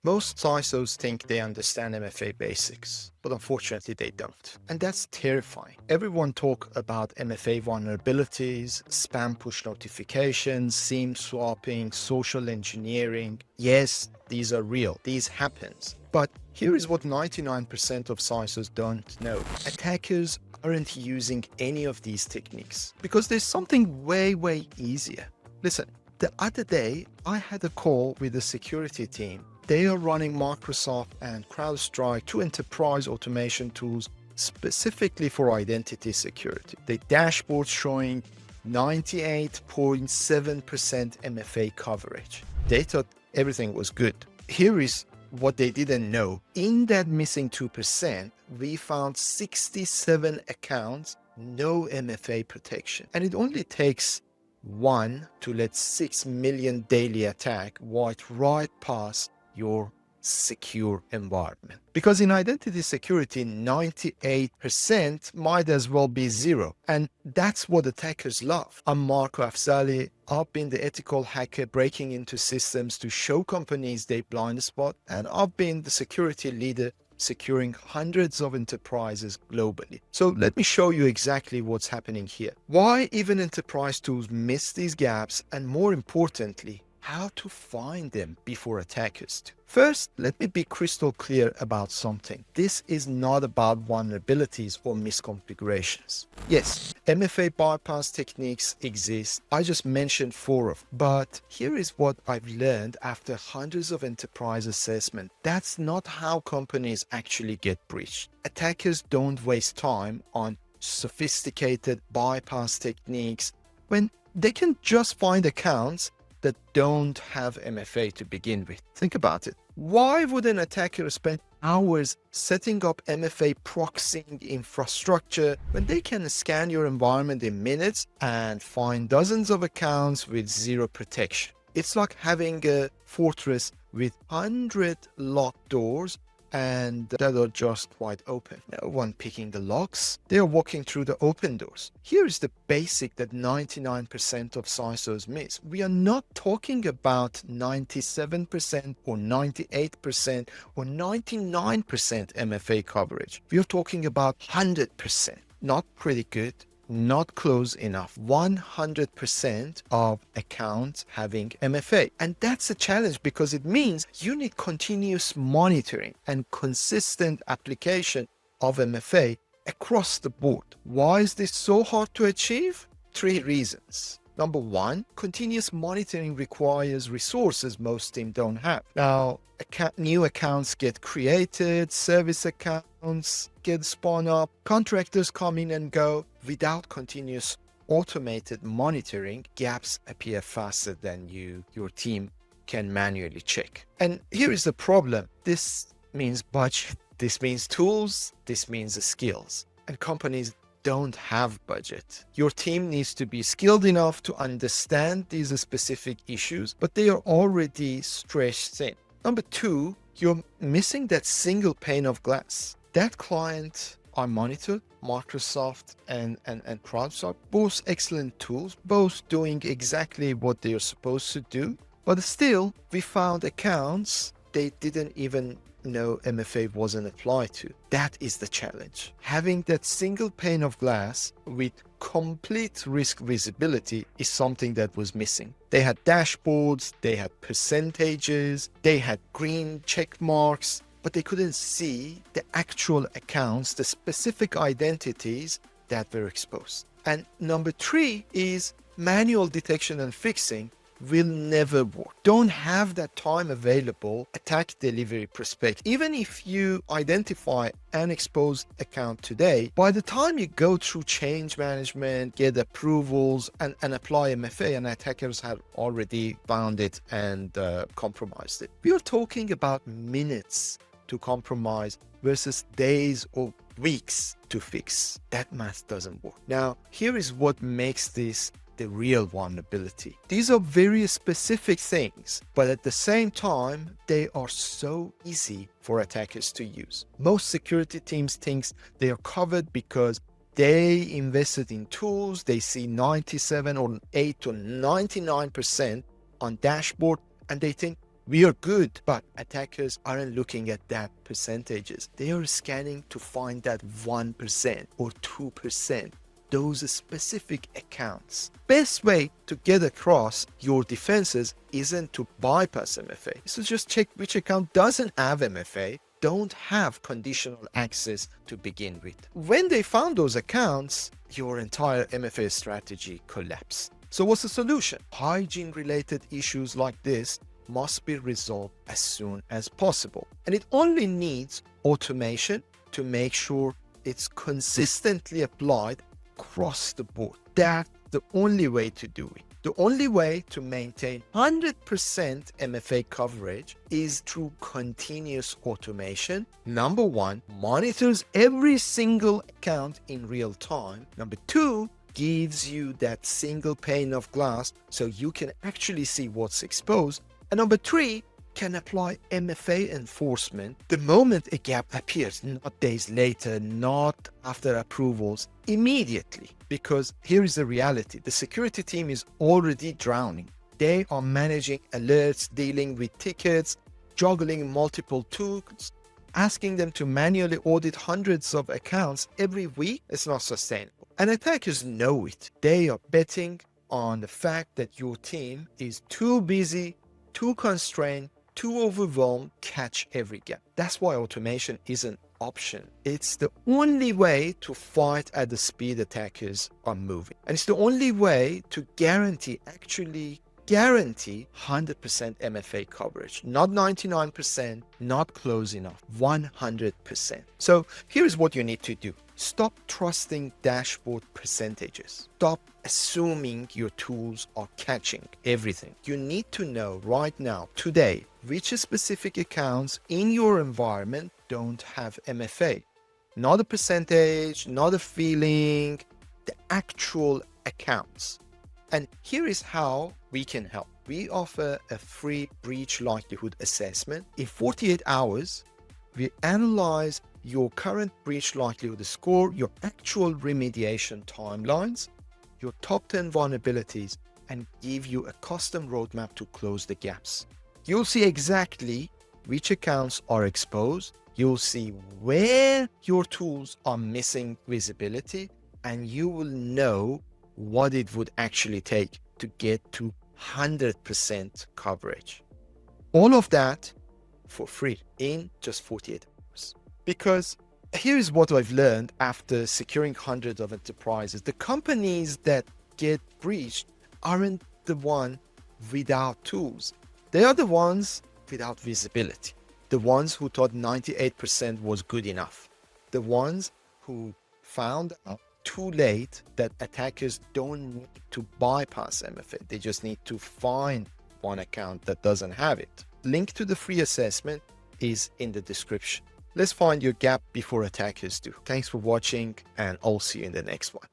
Most CISOs think they understand MFA basics, but unfortunately they don't. And that's terrifying. Everyone talk about MFA vulnerabilities, spam push notifications, SIEM swapping, social engineering. Yes, these are real. These happens. But here is what 99% of CISOs don't know. Attackers aren't using any of these techniques because there's something way easier. Listen, the other day I had a call with the security team. They are running Microsoft and CrowdStrike, two enterprise automation tools specifically for identity security. The dashboard showing 98.7% MFA coverage. They thought everything was good. Here is what they didn't know. In that missing 2%, we found 67 accounts, no MFA protection. And it only takes one to let 6 million daily attack walk right past your secure environment. Because in identity security, 98% might as well be zero. And that's what attackers love. I'm Marco Afzali. I've been the ethical hacker breaking into systems to show companies their blind spot. And I've been the security leader securing hundreds of enterprises globally. So let me show you exactly what's happening here. Why even enterprise tools miss these gaps, and more importantly, how to find them before attackers do. First, let me be crystal clear about something. This is not about vulnerabilities or misconfigurations. Yes, MFA bypass techniques exist. I just mentioned 4 of them. But here is what I've learned after hundreds of enterprise assessment. That's not how companies actually get breached. Attackers don't waste time on sophisticated bypass techniques when they can just find accounts that don't have MFA to begin with. Think about it. Why would an attacker spend hours setting up MFA proxying infrastructure when they can scan your environment in minutes and find dozens of accounts with zero protection? It's like having a fortress with 100 locked doors and that are just wide open. No one picking the locks. They are walking through the open doors. Here is the basic that 99% of CISOs miss. We are not talking about 97% or 98% or 99% MFA coverage. We are talking about 100%. Not pretty good, not close enough. 100% of accounts having MFA. And that's a challenge because it means you need continuous monitoring and consistent application of MFA across the board. Why is this so hard to achieve? 3 reasons. Number 1, continuous monitoring requires resources most teams don't have. Now, new accounts get created, service accounts get spun up, contractors come in and go. Without continuous automated monitoring, gaps appear faster than your team can manually check. And here is the problem. This means budget, this means tools, this means the skills. And companies don't have budget. Your team needs to be skilled enough to understand these specific issues, but they are already stretched thin. Number 2, you're missing that single pane of glass. That client I monitored, Microsoft and CrowdStrike, both excellent tools, both doing exactly what they're supposed to do. But still, we found accounts they didn't even know MFA wasn't applied to. That is the challenge. Having that single pane of glass with complete risk visibility is something that was missing. They had dashboards, they had percentages, they had green check marks, but they couldn't see the actual accounts, the specific identities that were exposed. And number 3 is manual detection and fixing will never work. Don't have that time available, attack delivery perspective. Even if you identify an exposed account today, by the time you go through change management, get approvals, and apply MFA, and attackers have already found it and compromised it. We are talking about minutes to compromise versus days or weeks to fix. That math doesn't work. Now, here is what makes this the real vulnerability. These are very specific things, but at the same time, they are so easy for attackers to use. Most security teams think they are covered because they invested in tools, they see 97 or 8 or 99% on dashboard, and they think We are good, but attackers aren't looking at that percentages. They are scanning to find that 1% or 2%, those specific accounts. Best way to get across your defenses isn't to bypass MFA. So just check which account doesn't have MFA, don't have conditional access to begin with. When they found those accounts, your entire MFA strategy collapsed. So what's the solution? Hygiene-related issues like this must be resolved as soon as possible. And it only needs automation to make sure it's consistently applied across the board. That's the only way to do it. The only way to maintain 100% MFA coverage is through continuous automation. Number one, monitors every single account in real time. Number two, gives you that single pane of glass so you can actually see what's exposed. And number three, can apply MFA enforcement the moment a gap appears, not days later, not after approvals, immediately. Because here is the reality. The security team is already drowning. They are managing alerts, dealing with tickets, juggling multiple tools. Asking them to manually audit hundreds of accounts every week is not sustainable. And attackers know it. They are betting on the fact that your team is too busy, too constrained, too overwhelmed, catch every gap. That's why automation is an option. It's the only way to fight at the speed attackers are moving. And it's the only way to actually guarantee 100% MFA coverage. Not 99%, not close enough, 100%. So here's what you need to do. Stop trusting dashboard percentages. Stop assuming your tools are catching everything. You need to know right now, today, which specific accounts in your environment don't have MFA. Not a percentage, not a feeling, the actual accounts. And here is how we can help. We offer a free breach likelihood assessment. In 48 hours, we analyze your current breach likelihood score, your actual remediation timelines, your top 10 vulnerabilities, and give you a custom roadmap to close the gaps. You'll see exactly which accounts are exposed. You'll see where your tools are missing visibility, and you will know what it would actually take to get to 100% coverage. All of that for free in just 48 hours. Because here's what I've learned after securing hundreds of enterprises. The companies that get breached aren't the one without tools. They are the ones without visibility. The ones who thought 98% was good enough. The ones who found out too late that attackers don't need to bypass MFA. They just need to find one account that doesn't have it. Link to the free assessment is in the description. Let's find your gap before attackers do. Thanks for watching, and I'll see you in the next one.